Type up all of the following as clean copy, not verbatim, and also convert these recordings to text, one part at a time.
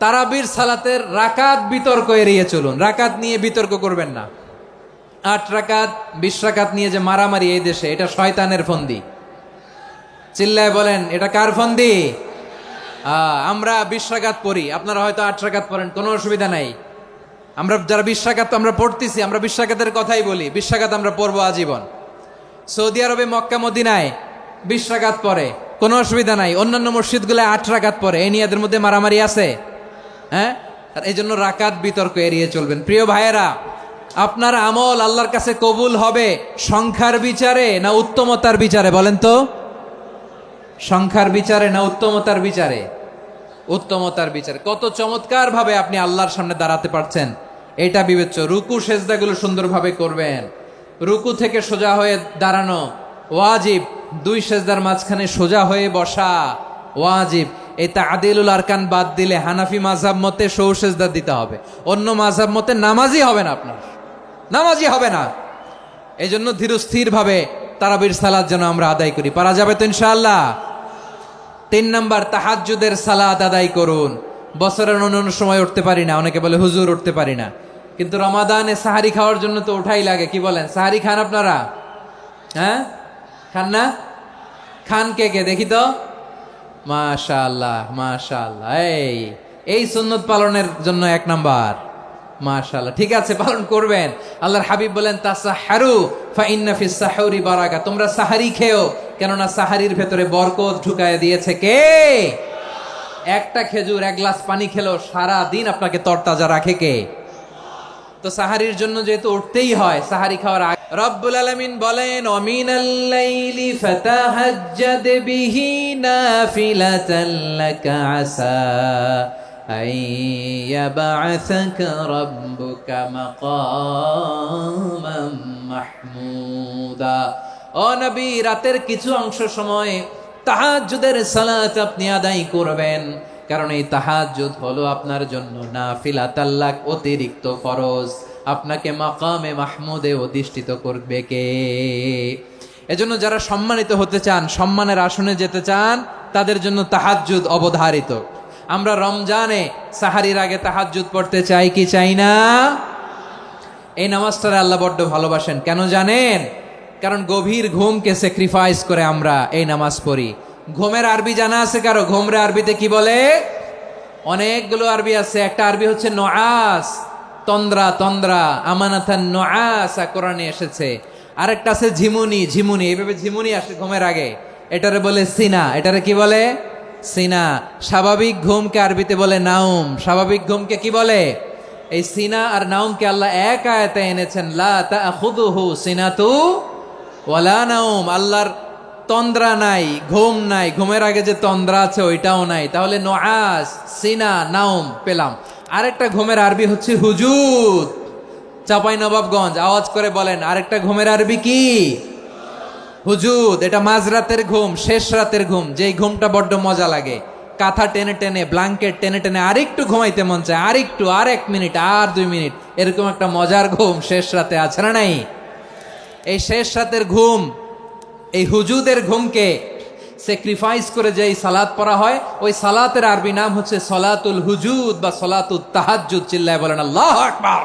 তারাবির সালাতের রাকাত বিতর্ক এড়িয়ে চলুন। রাকাত নিয়ে বিতর্ক করবেন না। 8 রাকাত 20 রাকাত নিয়ে যে মারামারি এই দেশে, এটা শয়তানের ফন্দি। চিল্লায় বলেন, এটা কার ফন্দি? আমরা 20 রাকাত পড়ি, আপনারা হয়তো 8 রাকাত পড়েন, কোনো অসুবিধা নাই। আমরা যারা 20 রাকাত আমরা পড়তেছি, আমরা 20 রাকাতের কথাই বলি। 20 রাকাত আমরা পড়বো আজীবন। সৌদি আরবে মক্কা মদিনায় 20 রাকাত পড়ে, কোনো অসুবিধা নাই। অন্যান্য মসজিদগুলো 8 রাকাত পড়ে, এই নিয়ে এদের মধ্যে মারামারি আছে? হ্যাঁ, এই জন্য রাকাত বিতর্ক এড়িয়ে চলবেন। প্রিয় ভাইয়েরা, আপনার আমল আল্লাহর কাছে কবুল হবে সংখ্যার বিচারে না উত্তমতার বিচারে? বলেন তো, সংখ্যার বিচারে না উত্তমতার বিচারে? উত্তমতার বিচারে। কত চমৎকার ভাবে আপনি আল্লাহর সামনে দাঁড়াতে পারছেন, এটা বিবেচ্য। রুকু সেজদাগুলো সুন্দরভাবে করবেন। রুকু থেকে সোজা হয়ে দাঁড়ানো ওয়াজিব, 2 সেজদার মাঝখানে সোজা হয়ে বসা ওয়াজিব। এই তা'দিলুল আরকান বাদ দিলে হানাফি মাযহাব মতে সৌ সেজদা দিতে হবে। অন্য মাযহাব মতে নামাজই হবে না, আপনার নামাজই হবে না। এই জন্য ধীরস্থির ভাবে তারাবির সালাত যেন আমরা আদায় করি। পারা যাবে তো ইনশাআল্লাহ? 3 নাম্বার, তাহাজ্জুদের সালাত আদায় করুন। বছরের অন্য সময় উঠতে পারি না, অনেকে বলে হুজুর উঠতে পারি না, কিন্তু রমাদানে সাহারি খাওয়ার জন্য তো ওঠাই লাগে। কি বলেন, সাহারি খান আপনারা? হ্যাঁ, খান না? খান কে কে দেখি তো? মাশাআল্লাহ মাশাআল্লাহ। এই সুন্নত পালনের জন্য 1 নাম্বার। মাশাআল্লাহ, ঠিক আছে, পালন করবেন। আল্লাহর হাবিব বলেন, তাসাহহারু ফা ইন্না ফিস সাহুরি বারাকা। তোমরা সাহারি খেও, কেননা সাহারির ভেতরে বরকত ঢুকায় দিয়েছে কে? একটা খেজুর, 1 গ্লাস পানি খেলো সারা দিন আপনাকে তরতাজা রাখে কে? তো সাহারির জন্য যেহেতু উঠতেই হয়, সাহারি খাওয়ার আগে রব্বুল আলামিন বলেন, ওয়ামিনাল লাইলি ফাতাহাজ্জাদ বিহি নাফিলাতান লাকা আসা আইয়াবা'সাকা রাব্বুকা মাকামান মাহমুদা। ও নবী, রাতের কিছু অংশ সময় তাহাজ্জুদের সালাত আপনি আদায় করবেন, কারণ এই তাহাজ্জুদ হলো আপনার জন্য নাফিলাতাল লাক, অতিরিক্ত ফরজ। আপনাকে মাকামে মাহমুদে অধিষ্ঠিত করবে কে? এজন্য যারা সম্মানিত হতে চান, সম্মানের আসনে যেতে চান, তাদের জন্য তাহাজ্জুদ অবধারিত। আমরা রমজানে সাহারির আগে তাহাজ্জুদ পড়তে চাই কি চাই না? এই নামাজটারে আল্লাহ বড্ড ভালোবাসেন। কেন জানেন? কারণ গভীর ঘুমকে স্যাক্রিফাইস করে আমরা এই নামাজ পড়ি। ঘুমের আরবি জানা আছে কারো? ঘুমরে আরবিতে কি বলে? অনেকগুলো আরবি আছে। একটা আরবি হচ্ছে নুআস, তন্দ্রা তন্দ্রা, আমানাতান নুআস কোরআনে এসেছে। আরেকটা আছে ঝিমুনি, ঝিমুনি, এইভাবে ঝিমুনি আসে ঘুমের আগে, এটারে বলে সিনা। এটারে কি বলে? সিনা। স্বাভাবিক ঘুমকে আরবিতে বলে নাউম। স্বাভাবিক ঘুমকে কি বলে? এই সিনা আর নাউমকে আল্লাহ এক আয়াতে এনেছেন, লা তাখুযুহু সিনাতু ওয়ালা নাউম। আল্লাহর তন্দ্রা নাই, ঘুম নাই। ঘুমের আগে যে তন্দ্রা আছে ওইটাও নাই। তাহলে নুআস, সিনা, নাউম পেলাম। আরেকটা ঘুমের আরবি হচ্ছে হুজুদ। চাঁপাইনবাবগঞ্জ আওয়াজ করে বলেন, আরেকটা ঘুমের আরবি কি? হুজুদ। এটা মাঝরাতের ঘুম, শেষ রাতের ঘুম, যেই ঘুমটা বড্ড মজা লাগে। কাঁথা টেনে টেনে, ব্ল্যাঙ্কেট টেনে টেনে আরেকটু ঘুমাইতে মন চায়, আরেকটু, আর 1 মিনিট, আর 2 মিনিট, এরকম একটা মজার ঘুম শেষ রাতে আছে না নাই? এই শেষ রাতের ঘুম, এই হুজুদের ঘুমকে স্যাক্রিফাইস করে যেই সালাত পড়া হয়, ওই সালাতের আরবি নাম হচ্ছে সলাতুল হুজুদ বা সলাতুত তাহাজ্জুদ। চিল্লায় বলেন আল্লাহু আকবার।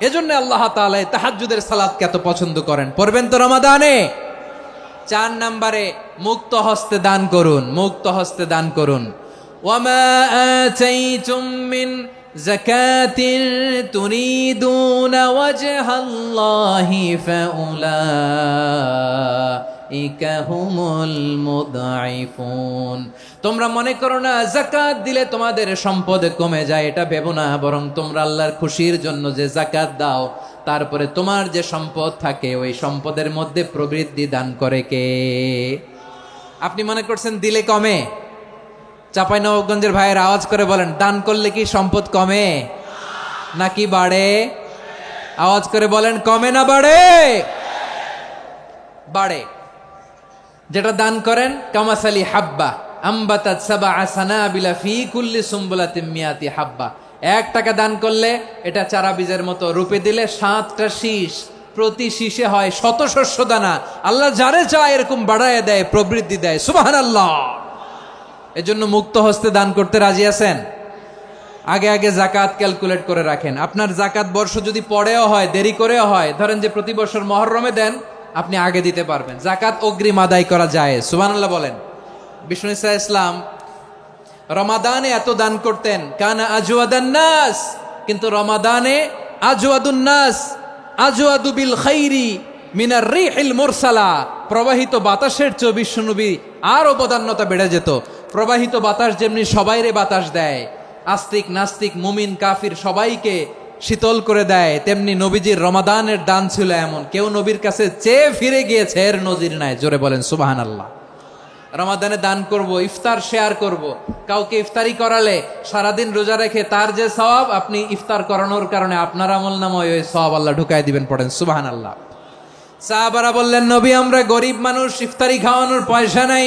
এজন্য আল্লাহ তাআলা তাহাজ্জুদের সালাতকে এত পছন্দ করেন। পড়বেন তো রমাদানে? 4 নম্বরে, মুক্ত হস্তে দান করুন। মুক্ত হস্তে দান করুন। ওয়ামা আতাইতুম মিন যাকাতিন তুরিদুনা ওয়াজহাল্লাহি ফাউলাইকা হুমুল মুদঈফুন। তোমরা মনে করো না যাকাত দিলে তোমাদের সম্পদ কমে যায়, এটা ভেবো না। বরং তোমরা আল্লাহর খুশির জন্য যে যাকাত দাও, তারপরে তোমার যে সম্পদ থাকে ওই সম্পদের মধ্যে প্রবৃদ্ধি দান করে কে? আপনি মনে করছেন দিলে কমে? চাঁপাইনবাবগঞ্জের ভাইয়ের আওয়াজ করে বলেন, দান করলে কি সম্পদ কমে নাকি বাড়ে? আওয়াজ করে বলেন, কমে না বাড়ে? বাড়ে। যেটা দান করেন, কামাসালি হাব্বা আম্বাতাত সাবআ সানাবিলা ফি কুল্লি সুম্বুলাতিন মিয়াতি হাব্বা। 1 টাকা দান করলে এটা চারা বীজের মতো, রূপে দিলে 7টা শীষ, প্রতি শীষে হয় 100 শস্য দানা। আল্লাহ যারে চায় এরকম বাড়ায় দেয়, প্রবৃদ্ধি দেয়। সুবহানাল্লাহ। এজন্য মুক্ত হস্তে দান করতে রাজি আছেন? আগে আগে জাকাত ক্যালকুলেট করে রাখেন। আপনার জাকাত বর্ষ যদি পরেও হয়, দেরি করেও হয়, ধরেন যে প্রতি বছর মহরমে দেন, আপনি আগে দিতে পারবেন। জাকাত অগ্রিম আদায় করা যায়, সুবহানাল্লাহ বলেন। বিষ্ণু ইসা ইসলাম রমাদানে এত দান করতেন, কানা আজওয়াদান নাস, কিন্তু রমাদানে আজওয়াদুন নাস আজওয়াদু বিল খাইরি মিনার রিহিল মুরসালা, প্রবাহিত বাতাসের চেয়ে বিশ্বনবী আরো বদান্যতা বেড়ে যেত। প্রবাহিত বাতাস যেমনি সবাইরে বাতাস দেয়, আস্তিক নাস্তিক মুমিন কাফির সবাইকে শীতল করে দেয়, তেমনি নবীজির রমাদানের দান ছিল এমন, কেউ নবীর কাছে চেয়ে ফিরে গিয়েছে এর নজির নাই। জোরে বলেন সুবহানাল্লাহ। রমাদানে দান করব, ইফতার শেয়ার করব। কাউকে ইফতারি করালে সারাদিন রোজা রেখে তার যে সওয়াব, আপনি ইফতার করানোর কারণে আপনার আমলনামায় ওই সওয়াব আল্লাহ ঢুকায় দিবেন। পড়েন সুবহানাল্লাহ। সাহাবারা বললেন, নবী আমরা গরিব মানুষ, ইফতারি খাওয়ানোর পয়সা নাই।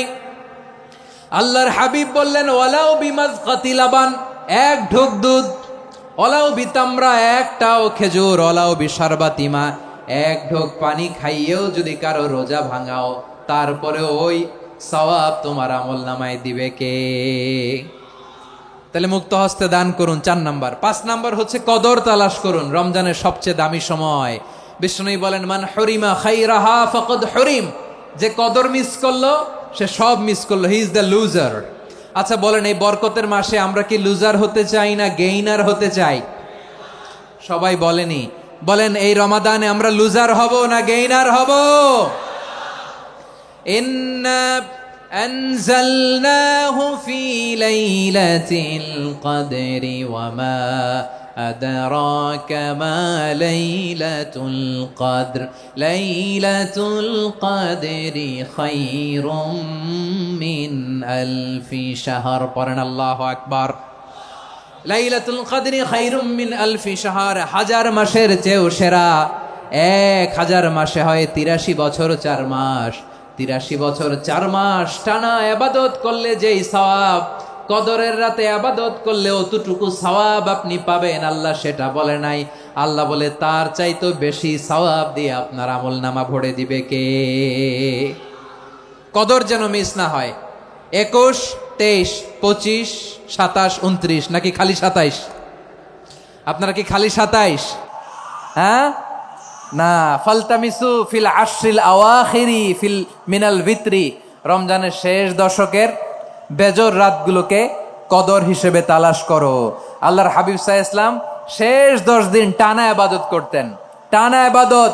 আল্লাহর হাবিব বললেন, ওয়ালাউ বিমাজকাতি লাবান, এক ঢোক দুধ, ওয়ালাউ বিতামরা, একটাও খেজুর, ওয়ালাউ বিশারবাতিমা, এক ঢোক পানি খাইয়েও যদি কারো রোজা ভাঙাও, তারপরে ওই সওয়াব তোমার আমলনামায় দিবে কে? তাহলে মুক্ত হস্তে দান করুন, 4 নাম্বার। 5 নাম্বার হচ্ছে কদর তালাশ করুন। রমজানের সবচেয়ে দামি সময়। বিষ্ণু বলেন, মান হরিমা খাইরাহা ফাকাদ হরিম, যে কদর মিস করলো সে সব মিস করলো, হি ইজ দ্য লুজার। আচ্ছা বলেন, এই বরকতের মাসে আমরা কি লুজার হতে চাই না গেইনার হতে চাই? সবাই বলেনি, বলেন এই রমাদানে আমরা লুজার হব না গেইনার হব? ইন্না আনজালনাহু ফি লাইলাতিল কদরি ওয়া মা আদরাকা মা লাইলাতুল কদর লাইলাতুল কদরি খায়রুম মিন আলফি শাহর। পড়েন আল্লাহু আকবার। লাইলাতুল কদরি খায়রুম মিন আলফি শাহর, 1000 মাসের চেয়েও সেরা। 1000 মাসে হয় 83 বছর 4 মাস। 83 বছর 4 মাস টানা ইবাদত করলে যেই সওয়াব, কদরের রাতে ইবাদত করলে অতটুকু সওয়াব আপনি পাবেন, আল্লাহ সেটা বলে নাই। আল্লাহ বলে তার চাইতো বেশি সওয়াব দিয়ে আপনার আমলনামা ভরে দিবে কে? কদর যেন মিস না হয়। 21, 23, 25, 27, 29 নাকি খালি 27? আপনারা কি খালি 27? হ্যাঁ না, ফালতামিসু ফিল আশরিল আওয়াখিরি ফিল মিনাল ভিতরি, রমজানের শেষ দশকের বেজর রাতগুলোকে কদর হিসেবে তালাশ করো। আল্লাহর হাবিব সাল্লাল্লাহু আলাইহি ওয়াসাল্লাম শেষ 10 দিন টানা ইবাদত করতেন, টানা ইবাদত।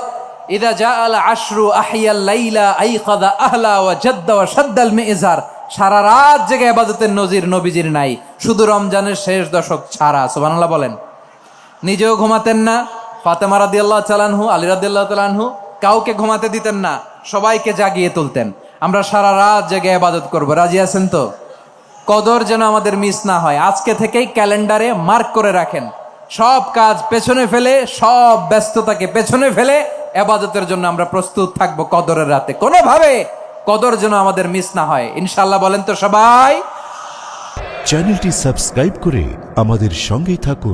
ইদা জাআল আশরু আহিয়াল লাইলা আইকাদা আহলা ওয়া জাদ্দা ওয়া শাদ্দাল মিজার, সারা রাত জেগে ইবাদতের নজির নবীজির নাই, শুধু রমজানের শেষ দশক ছাড়া। সুবহানাল্লাহ বলেন। নিজেও ঘুমাতেন না, ফাতেমা রাদিয়াল্লাহু তাআলা আনহু, আলী রাদিয়াল্লাহু তাআলা আনহু কাউকে ঘুমাতে দিতেন না, সবাইকে জাগিয়ে তুলতেন। আমরা সারা রাত জেগে ইবাদত করব, রাজি আছেন তো? কদর যেন আমাদের মিস না হয়। আজকে থেকেই ক্যালেন্ডারে মার্ক করে রাখেন, সব কাজ পেছনে ফেলে, সব ব্যস্ততাকে পেছনে ফেলে ইবাদতের জন্য আমরা প্রস্তুত থাকবো কদরের রাতে। কোনোভাবে কদর যেন আমাদের মিস না হয়, ইনশাআল্লাহ। বলেন তো সবাই? চ্যানেলটি সাবস্ক্রাইব করে আমাদের সঙ্গেই থাকুন।